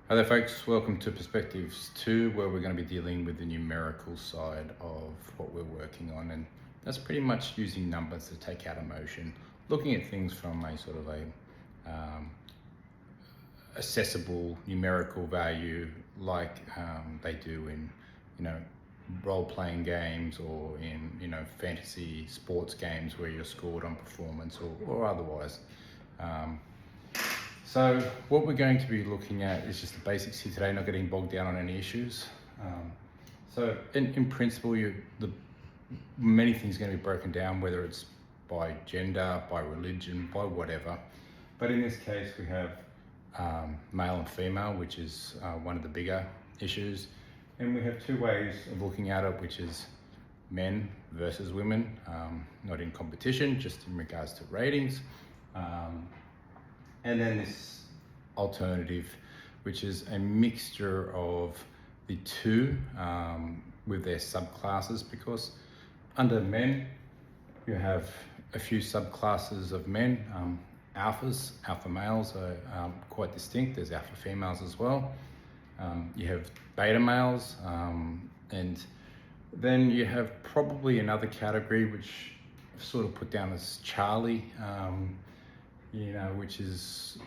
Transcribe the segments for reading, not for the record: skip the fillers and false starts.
Hi there folks, welcome to Perspectives 2, where we're going to be dealing with the numerical side of what we're working on, and that's pretty much using numbers to take out emotion, looking at things from a sort of accessible numerical value like they do in role-playing games or in fantasy sports games where you're scored on performance or otherwise. So what we're going to be looking at is just the basics here today, not getting bogged down on any issues. So in principle, many things are going to be broken down, whether it's by gender, by religion, by whatever. But in this case, we have male and female, which is one of the bigger issues. And we have two ways of looking at it, which is men versus women, not in competition, just in regards to ratings. And then this alternative, which is a mixture of the two with their subclasses, because under men, you have a few subclasses of men. Alpha males are quite distinct. There's alpha females as well. You have beta males, and then you have probably another category which I've sort of put down as Charlie, which is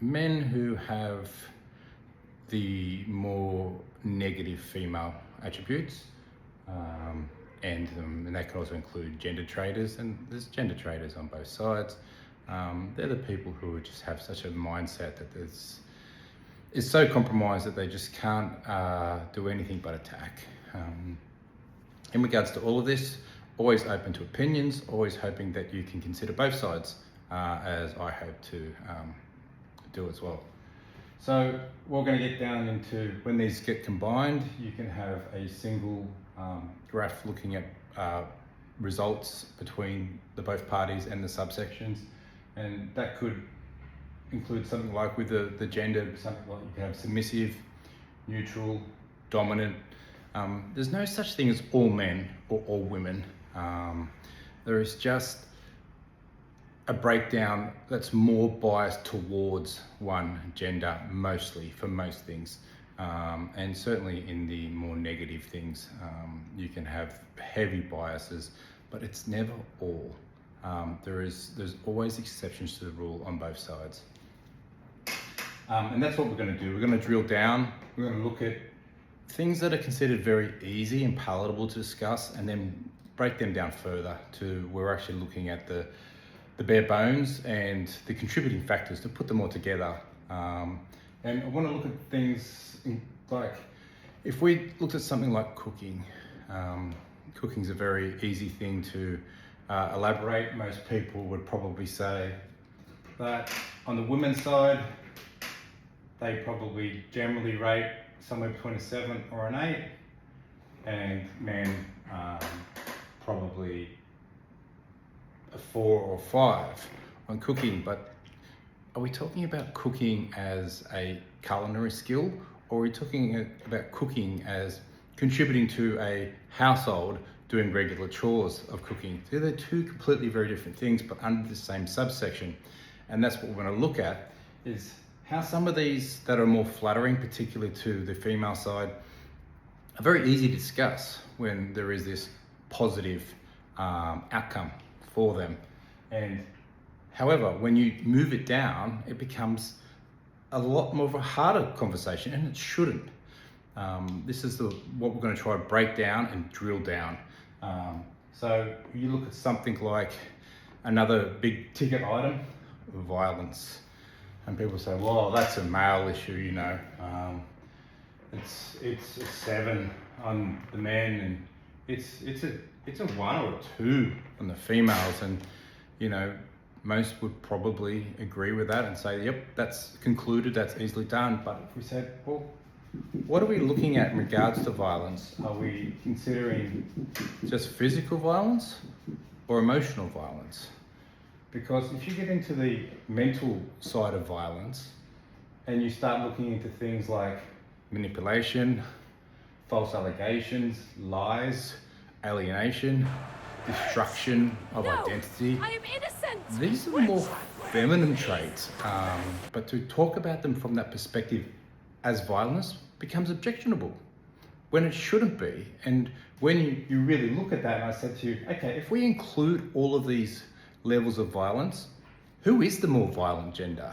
men who have the more negative female attributes, and that can also include gender traders, and there's gender traders on both sides. They're the people who just have such a mindset that is so compromised that they just can't do anything but attack. In regards to all of this, always open to opinions, always hoping that you can consider both sides, as I hope to do as well. So we're going to get down into when these get combined, you can have a single graph looking at results between the both parties and the subsections, and that could include something like with the gender, something like you can have submissive, neutral, dominant. There's no such thing as all men or all women. There is just a breakdown that's more biased towards one gender, mostly, for most things. And certainly in the more negative things, you can have heavy biases, but it's never all. There's always exceptions to the rule on both sides. And that's what we're going to do. We're going to drill down. We're going to look at things that are considered very easy and palatable to discuss, and then break them down further to we're actually looking at the bare bones and the contributing factors to put them all together. And I want to look at things like, if we looked at something like cooking, cooking's a very easy thing to elaborate. Most people would probably say that on the women's side, they probably generally rate somewhere between a 7 or an 8, and men probably a 4 or 5 on cooking. But are we talking about cooking as a culinary skill, or are we talking about cooking as contributing to a household doing regular chores of cooking? They're two completely very different things, but under the same subsection. And that's what we're going to look at, is how some of these that are more flattering, particularly to the female side, are very easy to discuss when there is this positive outcome for them. And however, when you move it down, it becomes a lot more of a harder conversation, and it shouldn't. This is what we're going to try to break down and drill down. So you look at something like another big ticket item, violence. And people say, well, that's a male issue, it's a 7 on the men, and it's a 1 or a 2 on the females. And most would probably agree with that and say, yep, that's concluded, that's easily done. But if we said, well, what are we looking at in regards to violence? Are we considering just physical violence or emotional violence? Because if you get into the mental side of violence and you start looking into things like manipulation, false allegations, lies, alienation, destruction of identity, I am innocent. these are more feminine traits. But to talk about them from that perspective as violence becomes objectionable when it shouldn't be. And when you really look at that, and I said to you, okay, if we include all of these levels of violence, who is the more violent gender?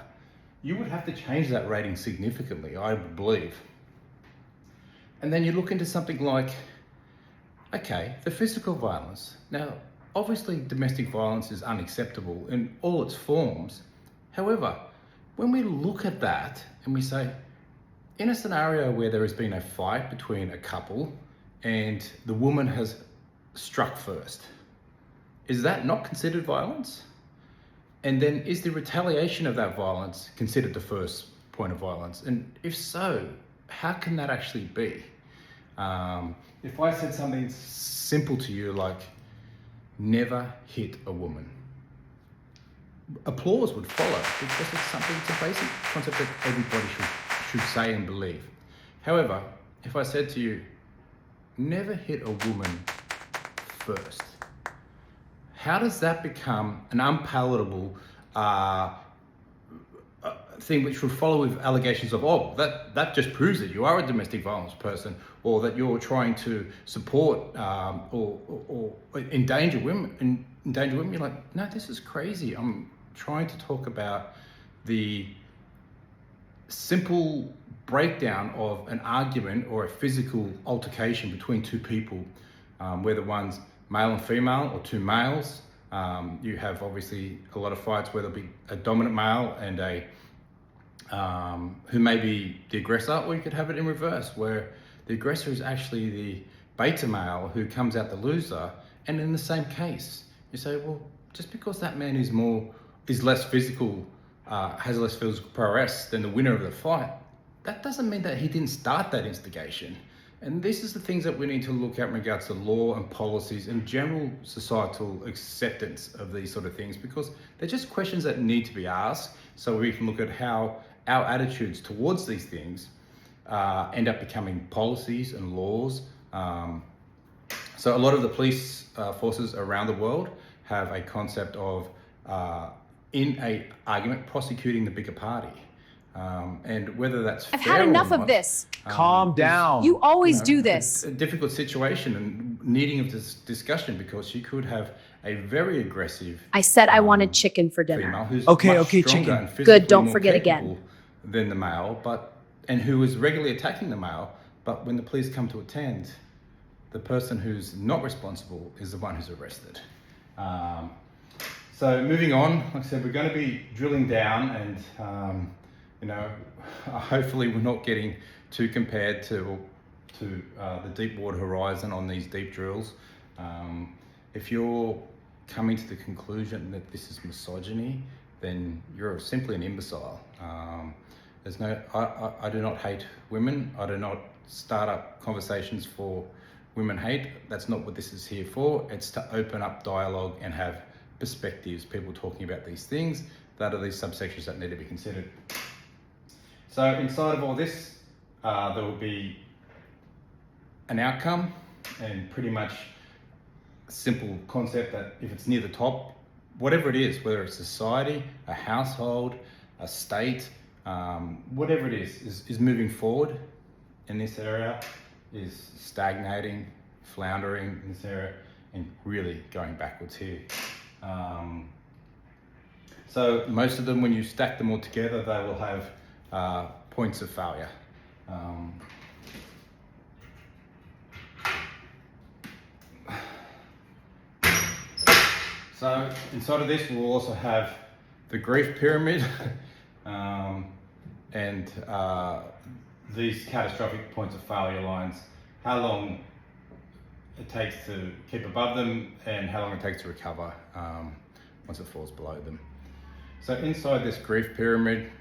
You would have to change that rating significantly, I believe. And then you look into something like, okay, the physical violence. Now, obviously domestic violence is unacceptable in all its forms. However, when we look at that and we say, in a scenario where there has been a fight between a couple and the woman has struck first, is that not considered violence? And then is the retaliation of that violence considered the first point of violence? And if so, how can that actually be? If I said something simple to you like, never hit a woman, applause would follow because it's a basic concept that everybody should say and believe. However, if I said to you, never hit a woman first, how does that become an unpalatable thing which would follow with allegations of, oh, that just proves that you are a domestic violence person, or that you're trying to support or endanger women? You're like, no, this is crazy. I'm trying to talk about the simple breakdown of an argument or a physical altercation between two people, whether one's male and female or two males. You have obviously a lot of fights where there'll be a dominant male and a who may be the aggressor, or you could have it in reverse where the aggressor is actually the beta male who comes out the loser. And in the same case, you say, well, just because that man is less physical, has less physical prowess than the winner of the fight, that doesn't mean that he didn't start that instigation. And this is the things that we need to look at in regards to law and policies and general societal acceptance of these sort of things, because they're just questions that need to be asked so we can look at how our attitudes towards these things end up becoming policies and laws. So a lot of the police forces around the world have a concept of, in a argument, prosecuting the bigger party. And whether that's I've fair had enough or of not, this. Calm down. You always do this. a difficult situation and needing of this discussion, because she could have a very aggressive I said I wanted chicken for dinner. female who's Okay, much okay, stronger chicken. and physically Good, don't more forget capable again. than the male, and who is regularly attacking the male. But when the police come to attend, the person who's not responsible is the one who's arrested. So moving on, like I said, we're going to be drilling down, and hopefully we're not getting too compared to the deep water horizon on these deep drills. If you're coming to the conclusion that this is misogyny, then you're simply an imbecile. I do not hate women. I do not start up conversations for women hate. That's not what this is here for. It's to open up dialogue and have perspectives, people talking about these things. That are these subsections that need to be considered. So inside of all this, there will be an outcome, and pretty much a simple concept that if it's near the top, whatever it is, whether it's society, a household, a state, whatever it is moving forward in this area, is stagnating, floundering in this area, and really going backwards here. So most of them, when you stack them all together, they will have points of failure. So inside of this, we'll also have the grief pyramid, and these catastrophic points of failure lines, how long it takes to keep above them and how long it takes to recover once it falls below them. So inside this grief pyramid,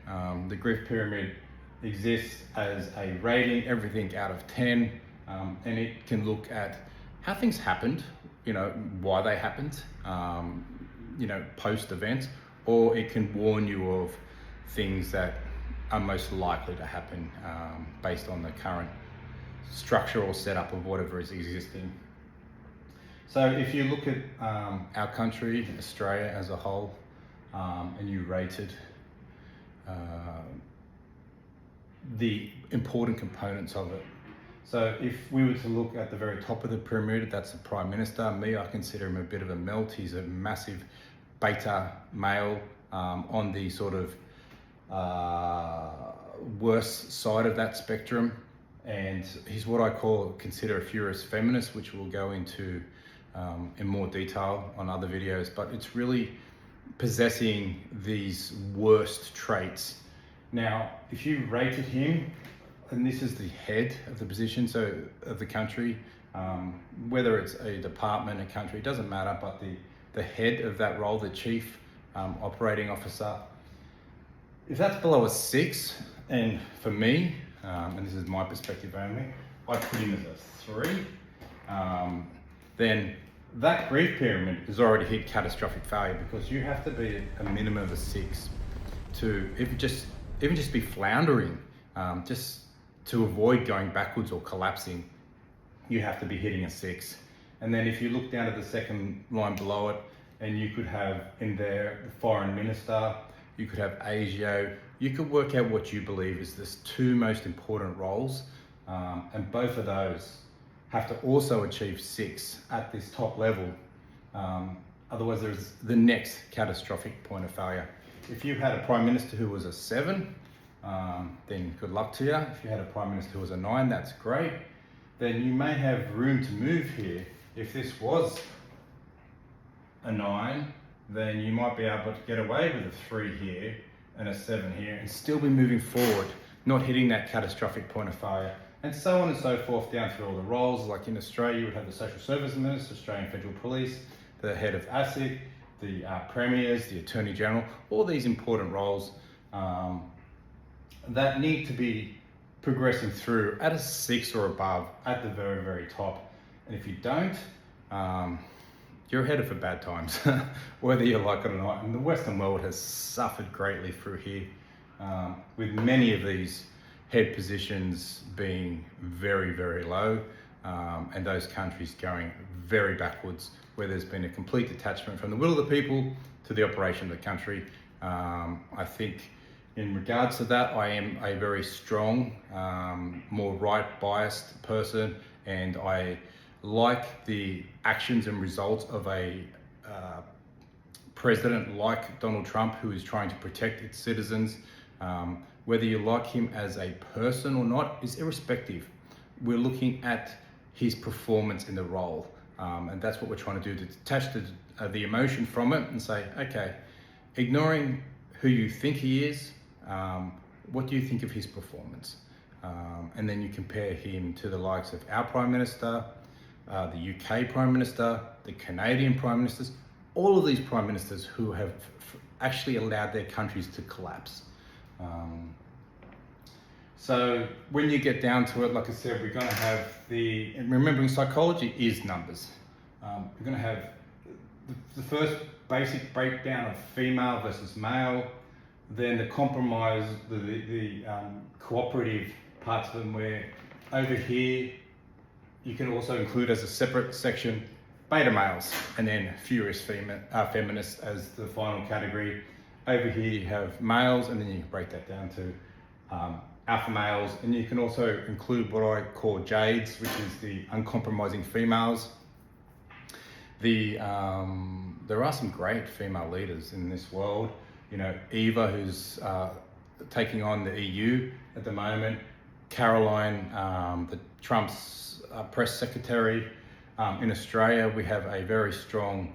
the grief pyramid exists as a rating, everything out of 10, and it can look at how things happened, why they happened, post events, or it can warn you of things that are most likely to happen based on the current structure or setup of whatever is existing. So if you look at our country, Australia as a whole, and you rated the important components of it. So if we were to look at the very top of the pyramid, that's the Prime Minister. Me, I consider him a bit of a melt. He's a massive beta male on the sort of worse side of that spectrum. And he's what I consider a furious feminist, which we'll go into in more detail on other videos. But it's really possessing these worst traits. Now, if you rated him, and this is the head of the position, so of the country, whether it's a department, a country, it doesn't matter, but the head of that role, the chief operating officer, if that's below a 6, and for me, and this is my perspective only, I put him as a 3, then that grief pyramid has already hit catastrophic failure, because you have to be a minimum of a 6 to even just be floundering, just to avoid going backwards or collapsing. You have to be hitting a 6. And then if you look down at the second line below it, and you could have in there the foreign minister, you could have ASIO, you could work out what you believe is the 2 most important roles, and both of those have to also achieve 6 at this top level. Otherwise there's the next catastrophic point of failure. If you had a Prime Minister who was a 7, then good luck to you. If you had a Prime Minister who was a 9, that's great. Then you may have room to move here. If this was a 9, then you might be able to get away with a 3 here and a 7 here and still be moving forward, not hitting that catastrophic point of failure, and so on and so forth down through all the roles. Like in Australia, you would have the Social Service Minister, Australian Federal Police, the head of ASIC, the premiers, the Attorney General, all these important roles that need to be progressing through at a 6 or above at the very, very top. And if you don't, you're headed for bad times, whether you like it or not. And the Western world has suffered greatly through here, with many of these head positions being very, very low, and those countries going very backwards, where there's been a complete detachment from the will of the people to the operation of the country. I think in regards to that, I am a very strong, more right-biased person, and I like the actions and results of a president like Donald Trump, who is trying to protect its citizens. Whether you like him as a person or not is irrespective. We're looking at his performance in the role, and that's what we're trying to do, to detach the emotion from it and say, okay, ignoring who you think he is, what do you think of his performance? And then you compare him to the likes of our Prime Minister, the UK Prime Minister, the Canadian Prime Ministers, all of these Prime Ministers who have actually allowed their countries to collapse. So when you get down to it, like I said, we're going to have and remembering psychology is numbers. We're going to have the first basic breakdown of female versus male, then the compromise, the cooperative parts of them, where over here you can also include as a separate section beta males, and then furious feminists as the final category. Over here you have males, and then you can break that down to alpha males, and you can also include what I call jades, which is the uncompromising females. There are some great female leaders in this world. You know, Eva, who's taking on the EU at the moment, Caroline, the Trump's press secretary. In Australia, we have a very strong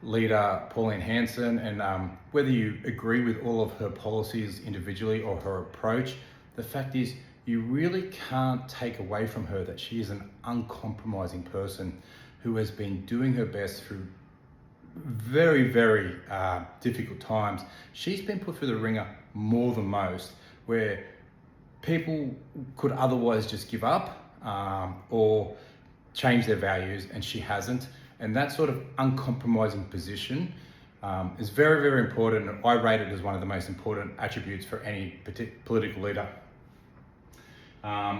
leader, Pauline Hanson, and whether you agree with all of her policies individually or her approach, the fact is you really can't take away from her that she is an uncompromising person who has been doing her best through very, very difficult times. She's been put through the ringer more than most, where people could otherwise just give up or change their values, and she hasn't. And that sort of uncompromising position is very, very important, and I rate it as one of the most important attributes for any political leader.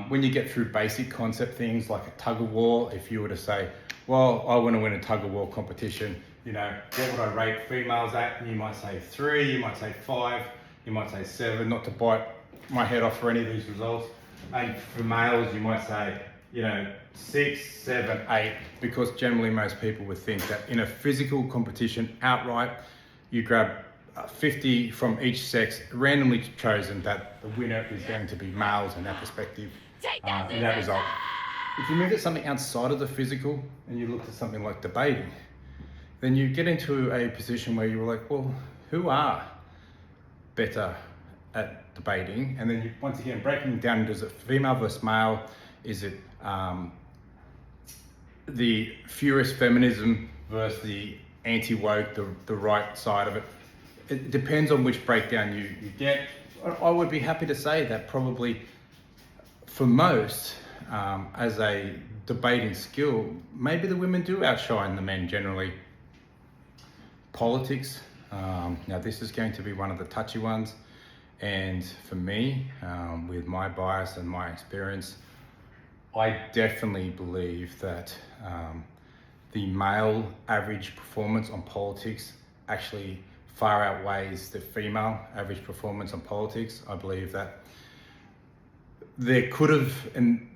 When you get through basic concept things like a tug of war, if you were to say, well, I want to win a tug of war competition, you know, what would I rate females at? And you might say 3, you might say 5, you might say 7, not to bite my head off for any of these results. And for males, you might say, 6, 7, 8, because generally most people would think that in a physical competition outright, you grab 50 from each sex, randomly chosen, that the winner is going to be males in that perspective, in that result. If you move at something outside of the physical and you look at something like debating, then you get into a position where you're like, well, who are better at debating? And then you, once again, breaking down, is it female versus male? Is it the furious feminism versus the anti-woke, the right side of it? It depends on which breakdown you get. I would be happy to say that probably for most, as a debating skill, maybe the women do outshine the men generally. Politics, now this is going to be one of the touchy ones, and for me, with my bias and my experience, I definitely believe that the male average performance on politics actually far outweighs the female average performance on politics. I believe that there could have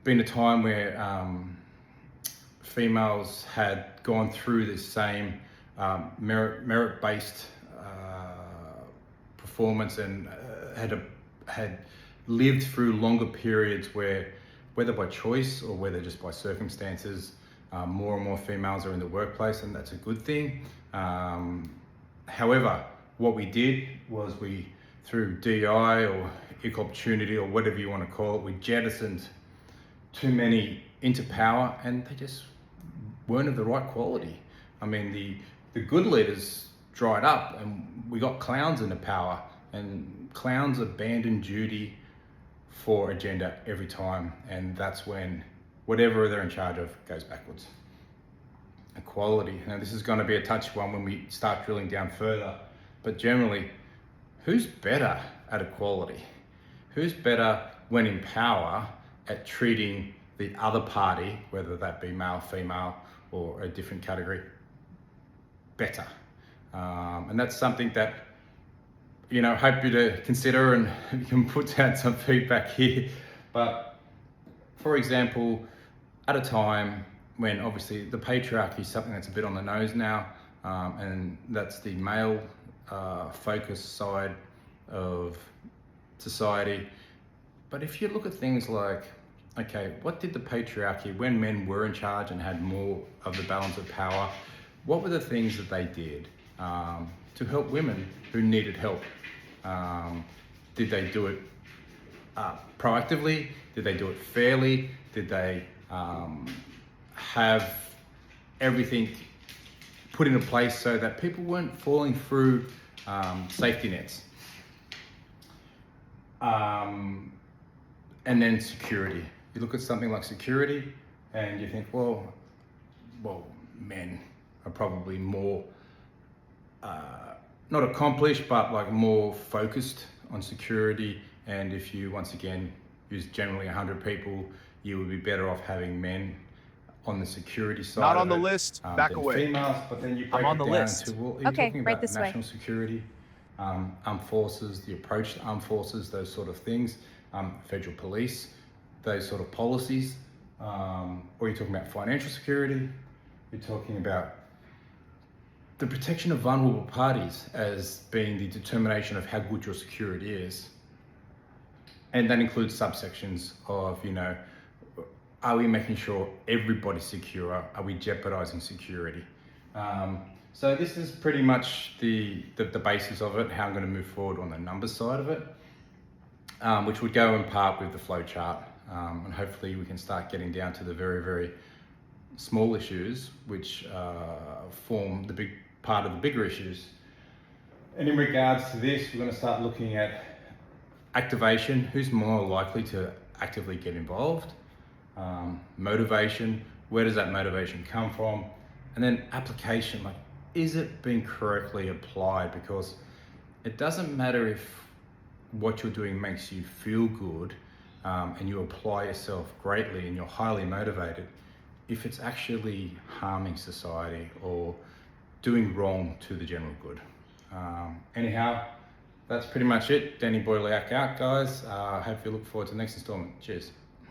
been a time where females had gone through this same merit-based performance and had lived through longer periods where, whether by choice or whether just by circumstances, more and more females are in the workplace, and that's a good thing. However, what we did was through DI or equal opportunity or whatever you want to call it, we jettisoned too many into power, and they just weren't of the right quality. I mean, the good leaders dried up, and we got clowns into power, and clowns abandon duty for agenda every time, and that's when whatever they're in charge of goes backwards. Equality. Now, this is going to be a touchy one when we start drilling down further, but generally, who's better at equality? Who's better when in power at treating the other party, whether that be male, female, or a different category, better? And that's something that, hope you to consider, and you can put down some feedback here. But for example, at a time when obviously the patriarchy is something that's a bit on the nose now, and that's the male focused side of society. But if you look at things like, okay, what did the patriarchy, when men were in charge and had more of the balance of power, what were the things that they did to help women who needed help? Did they do it proactively? Did they do it fairly? Did they have everything put into place so that people weren't falling through safety nets? And then security. You look at something like security and you think, well, men are probably more, not accomplished, but like more focused on security. And if you, once again, use generally 100 people, you would be better off having men on the security side. Not on the of it, list, back than away. females, but then you break I'm on it the down list. to, well, are you Okay, talking right about this way. national security, armed forces, the approach to armed forces, those sort of things, federal police, those sort of policies, or you're talking about financial security, you're talking about the protection of vulnerable parties as being the determination of how good your security is. And that includes subsections of, are we making sure everybody's secure? Are we jeopardizing security? So this is pretty much the basis of it, how I'm going to move forward on the numbers side of it, which would go in part with the flow chart. And hopefully we can start getting down to the very, very small issues, which form the big part of the bigger issues. And in regards to this, we're going to start looking at activation, who's more likely to actively get involved, motivation, where does that motivation come from, and then application, like, is it being correctly applied? Because it doesn't matter if what you're doing makes you feel good and you apply yourself greatly and you're highly motivated, if it's actually harming society or doing wrong to the general good. Anyhow, That's pretty much it. Danny Boyliak out, guys. Hope you look forward to the next installment. Cheers.